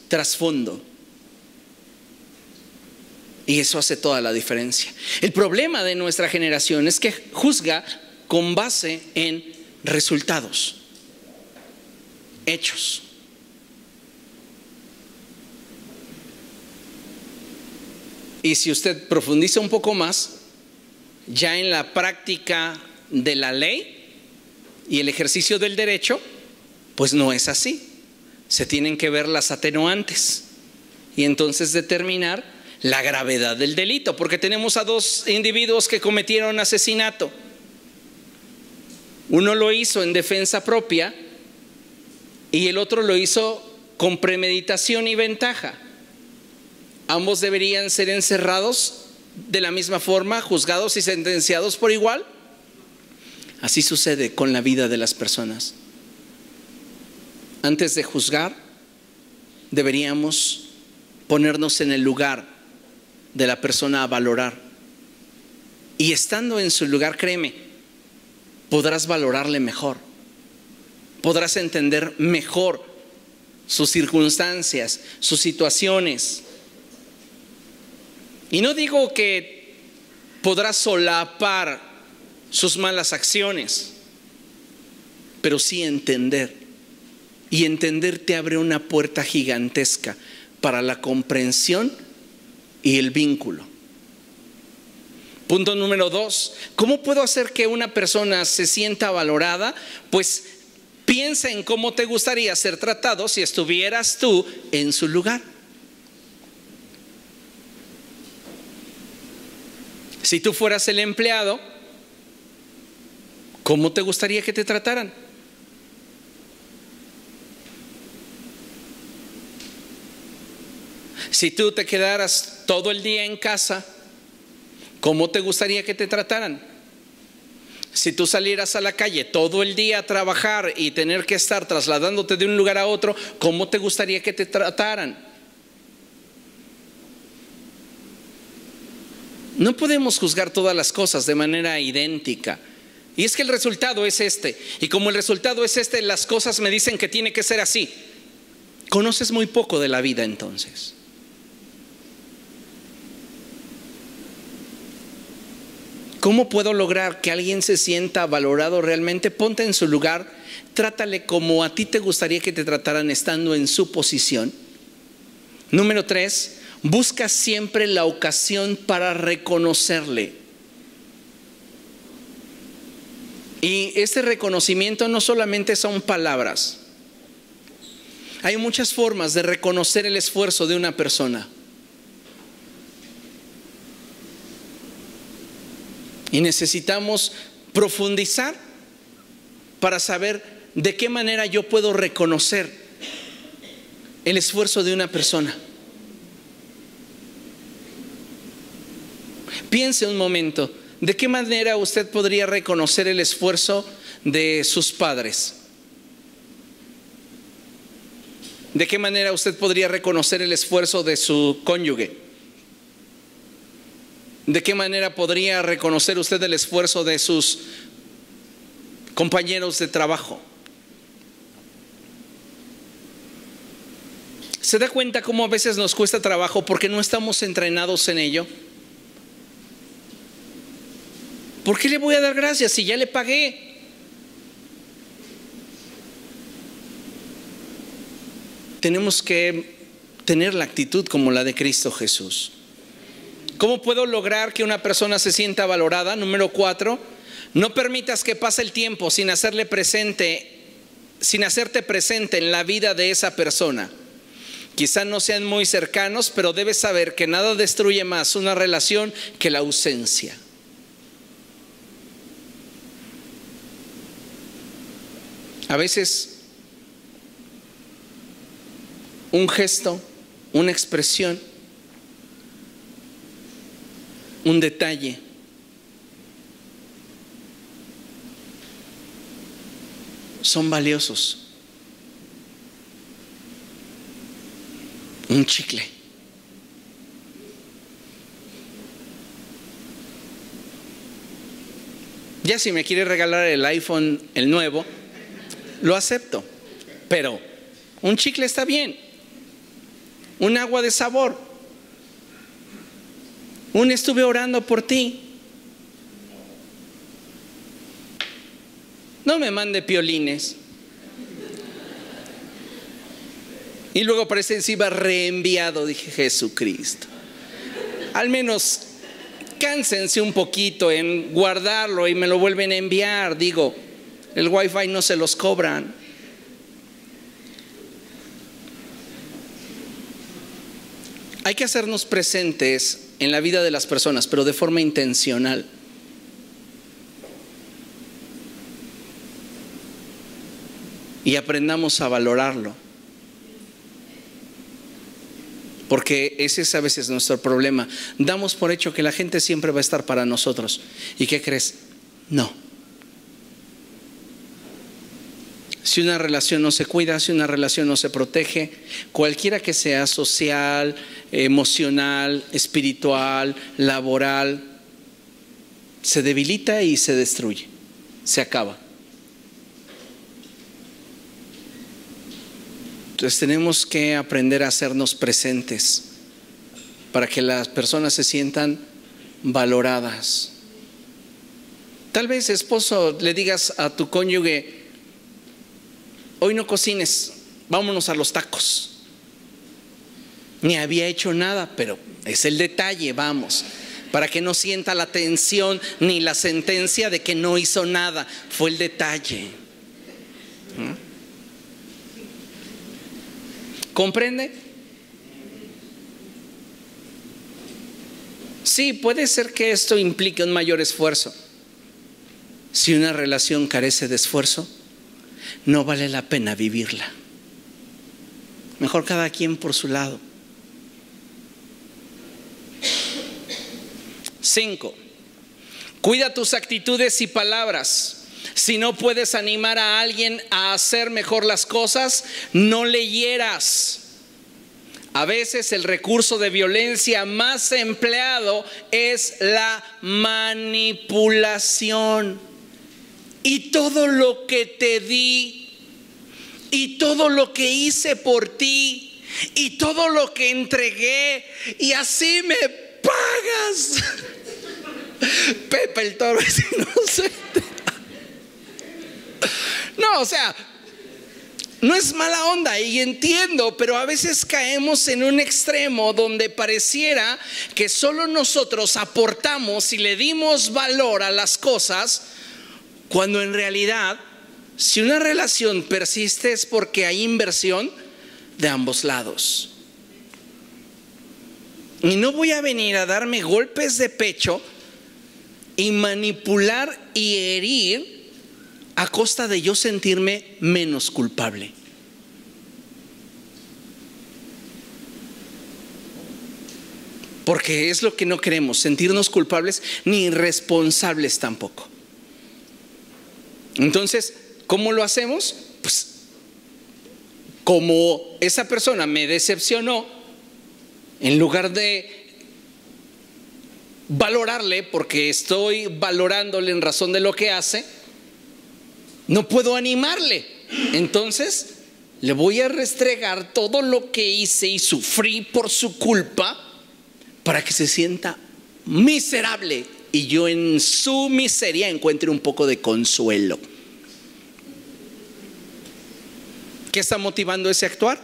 Trasfondo. Y eso hace toda la diferencia. El problema de nuestra generación es que juzga con base en resultados, hechos. Y si usted profundiza un poco más, ya en la práctica de la ley y el ejercicio del derecho, pues no es así. Se tienen que ver las atenuantes y entonces determinar la gravedad del delito, porque tenemos a dos individuos que cometieron asesinato. Uno lo hizo en defensa propia y el otro lo hizo con premeditación y ventaja. Ambos deberían ser encerrados de la misma forma, juzgados y sentenciados por igual. Así sucede con la vida de las personas. Antes de juzgar, deberíamos ponernos en el lugar de la persona a valorar. Y estando en su lugar, créeme, podrás valorarle mejor. Podrás entender mejor sus circunstancias, sus situaciones. Y no digo que podrás solapar sus malas acciones, pero sí entender. Y entender te abre una puerta gigantesca para la comprensión y el vínculo. Punto número 2. ¿Cómo puedo hacer que una persona se sienta valorada? Pues piensa en cómo te gustaría ser tratado si estuvieras tú en su lugar. Si tú fueras el empleado, ¿cómo te gustaría que te trataran? Si tú te quedaras todo el día en casa, ¿cómo te gustaría que te trataran? Si tú salieras a la calle todo el día a trabajar y tener que estar trasladándote de un lugar a otro, ¿cómo te gustaría que te trataran? No podemos juzgar todas las cosas de manera idéntica. Y es que el resultado es este. Y como el resultado es este, las cosas me dicen que tiene que ser así. Conoces muy poco de la vida entonces. ¿Cómo puedo lograr que alguien se sienta valorado realmente? Ponte en su lugar, trátale como a ti te gustaría que te trataran estando en su posición. Número 3, busca siempre la ocasión para reconocerle. Y este reconocimiento no solamente son palabras. Hay muchas formas de reconocer el esfuerzo de una persona. Y necesitamos profundizar para saber de qué manera yo puedo reconocer el esfuerzo de una persona. Piense un momento, ¿de qué manera usted podría reconocer el esfuerzo de sus padres? ¿De qué manera usted podría reconocer el esfuerzo de su cónyuge? ¿De qué manera podría reconocer usted el esfuerzo de sus compañeros de trabajo? ¿Se da cuenta cómo a veces nos cuesta trabajo porque no estamos entrenados en ello? ¿Por qué le voy a dar gracias si ya le pagué? Tenemos que tener la actitud como la de Cristo Jesús. ¿Cómo puedo lograr que una persona se sienta valorada? Número 4, no permitas que pase el tiempo sin hacerte presente en la vida de esa persona. Quizás no sean muy cercanos, pero debes saber que nada destruye más una relación que la ausencia. A veces un gesto, una expresión, un detalle son valiosos. Un chicle. Ya si me quiere regalar el iPhone, el nuevo, lo acepto, pero un chicle está bien. Un agua de sabor. Un estuve orando por ti. No me mande piolines. Y luego aparece encima reenviado. Dije, Jesucristo. Al menos cánsense un poquito en guardarlo y me lo vuelven a enviar. Digo, el wifi no se los cobran. Hay que hacernos presentes en la vida de las personas, pero de forma intencional. Y aprendamos a valorarlo. Porque ese es a veces nuestro problema. Damos por hecho que la gente siempre va a estar para nosotros. ¿Y qué crees? No. si una relación no se cuida, si una relación no se protege, cualquiera que sea, social, emocional, espiritual, laboral, se debilita y se destruye, se acaba. Entonces tenemos que aprender a hacernos presentes para que las personas se sientan valoradas. Tal vez, esposo, le digas a tu cónyuge: hoy no cocines, vámonos a los tacos. Ni había hecho nada, pero es el detalle, vamos, para que no sienta la tensión ni la sentencia de que no hizo nada, fue el detalle. ¿Comprende? Sí, puede ser que esto implique un mayor esfuerzo. Si una relación carece de esfuerzo, no vale la pena vivirla. Mejor cada quien por su lado. 5. Cuida tus actitudes y palabras. Si no puedes animar a alguien a hacer mejor las cosas, no le hieras. A veces el recurso de violencia más empleado es la manipulación. Y todo lo que te di, y todo lo que hice por ti, y todo lo que entregué, y así me pagas. Pepe el Toro es inocente. No, o sea, no es mala onda y entiendo, pero a veces caemos en un extremo donde pareciera que solo nosotros aportamos y le dimos valor a las cosas, cuando en realidad, si una relación persiste es porque hay inversión de ambos lados. Y no voy a venir a darme golpes de pecho y manipular y herir a costa de yo sentirme menos culpable. Porque es lo que no queremos, sentirnos culpables ni irresponsables tampoco. Entonces, ¿cómo lo hacemos? Pues como esa persona me decepcionó, en lugar de valorarle porque estoy valorándole en razón de lo que hace, no puedo animarle. Entonces le voy a restregar todo lo que hice y sufrí por su culpa para que se sienta miserable y yo en su miseria encuentre un poco de consuelo. ¿Qué está motivando ese actuar?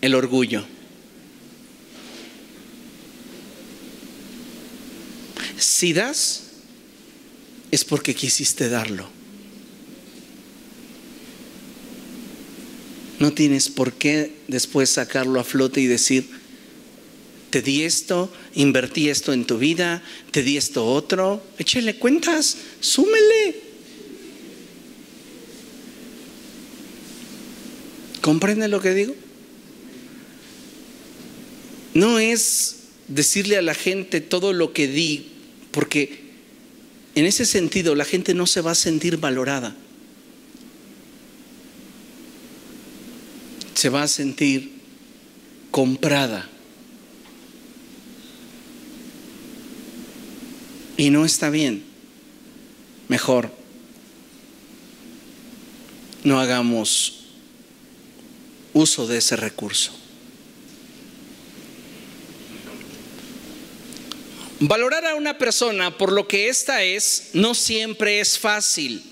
El orgullo. Si das, es porque quisiste darlo. No tienes por qué después sacarlo a flote y decir: te di esto, invertí esto en tu vida, te di esto otro. Échele cuentas, súmele. ¿Comprende lo que digo? No es decirle a la gente todo lo que di, porque en ese sentido la gente no se va a sentir valorada. Se va a sentir comprada. Y no está bien. Mejor no hagamos uso de ese recurso. Valorar a una persona por lo que ésta es no siempre es fácil.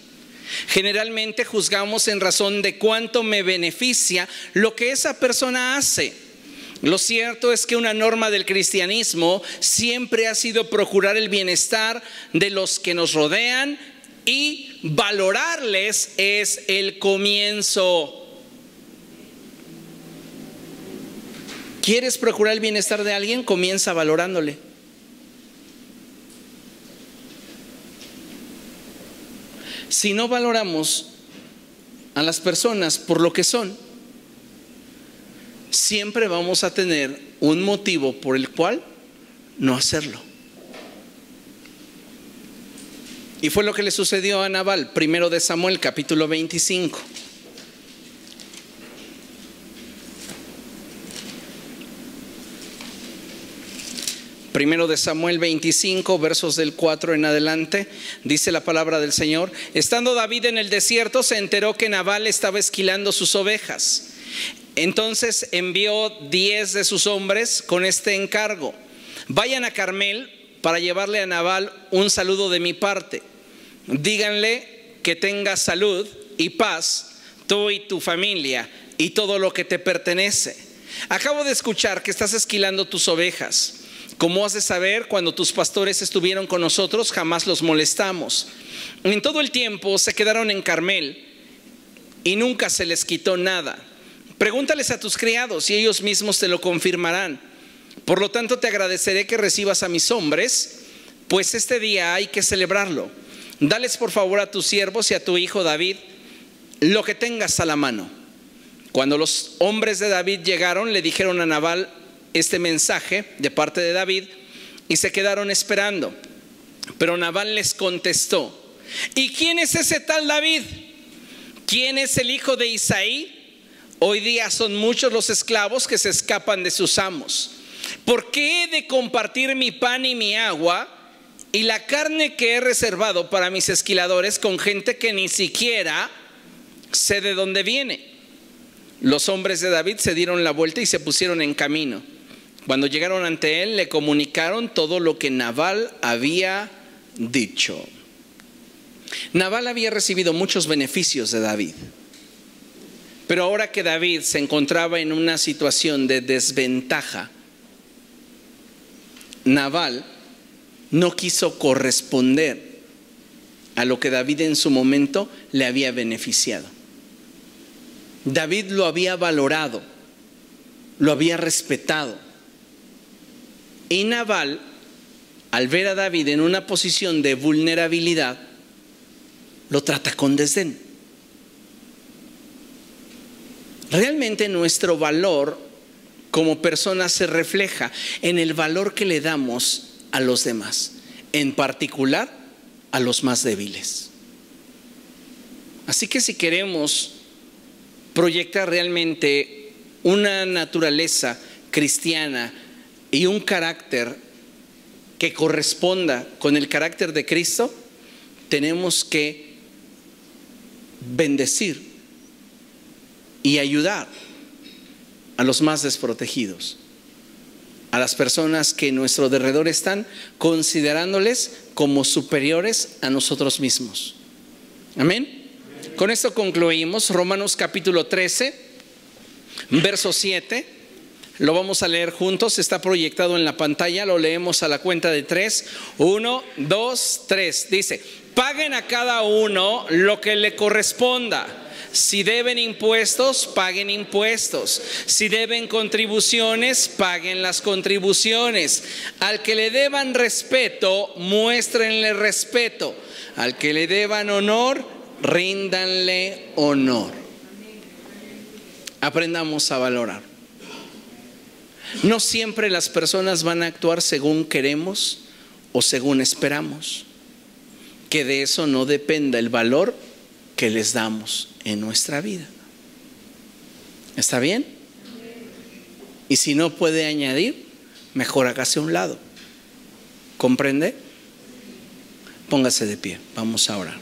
Generalmente juzgamos en razón de cuánto me beneficia lo que esa persona hace. Lo cierto es que una norma del cristianismo siempre ha sido procurar el bienestar de los que nos rodean, y valorarles es el comienzo. ¿Quieres procurar el bienestar de alguien? Comienza valorándole. Si no valoramos a las personas por lo que son, siempre vamos a tener un motivo por el cual no hacerlo. Y fue lo que le sucedió a Nabal. Primero de Samuel, capítulo 25. Primero de Samuel 25, versos del 4 en adelante, dice la palabra del Señor: estando David en el desierto, se enteró que Nabal estaba esquilando sus ovejas. Entonces envió 10 de sus hombres con este encargo: vayan a Carmel para llevarle a Nabal un saludo de mi parte. Díganle que tenga salud y paz, tú y tu familia y todo lo que te pertenece. Acabo de escuchar que estás esquilando tus ovejas. Como has de saber, cuando tus pastores estuvieron con nosotros, jamás los molestamos. En todo el tiempo se quedaron en Carmel y nunca se les quitó nada. Pregúntales a tus criados y ellos mismos te lo confirmarán. Por lo tanto, te agradeceré que recibas a mis hombres, pues este día hay que celebrarlo. Dales por favor a tus siervos y a tu hijo David lo que tengas a la mano. Cuando los hombres de David llegaron, le dijeron a Nabal este mensaje de parte de David y se quedaron esperando. Pero Nabal les contestó: ¿y quién es ese tal David? ¿Quién es el hijo de Isaí? Hoy día son muchos los esclavos que se escapan de sus amos. ¿Por qué he de compartir mi pan y mi agua y la carne que he reservado para mis esquiladores con gente que ni siquiera sé de dónde viene? Los hombres de David se dieron la vuelta y se pusieron en camino. Cuando llegaron ante él, le comunicaron todo lo que Nabal había dicho. Nabal había recibido muchos beneficios de David, pero ahora que David se encontraba en una situación de desventaja, Nabal no quiso corresponder a lo que David en su momento le había beneficiado. David lo había valorado, lo había respetado. Y Nabal, al ver a David en una posición de vulnerabilidad, lo trata con desdén. Realmente nuestro valor como personas se refleja en el valor que le damos a los demás, en particular a los más débiles. Así que si queremos proyectar realmente una naturaleza cristiana y un carácter que corresponda con el carácter de Cristo, tenemos que bendecir y ayudar a los más desprotegidos, a las personas que en nuestro derredor están, considerándoles como superiores a nosotros mismos. Amén. Con esto concluimos. Romanos capítulo 13, verso 7. Lo vamos a leer juntos, está proyectado en la pantalla, lo leemos a la cuenta de 3. 1, 2, 3. Dice: paguen a cada uno lo que le corresponda. Si deben impuestos, paguen impuestos. Si deben contribuciones, paguen las contribuciones. Al que le deban respeto, muéstrenle respeto. Al que le deban honor, ríndanle honor. Aprendamos a valorar. No siempre las personas van a actuar según queremos o según esperamos. Que de eso no dependa el valor que les damos en nuestra vida. ¿Está bien? Y si no puede añadir, mejor hágase a un lado. ¿Comprende? Póngase de pie, vamos a orar.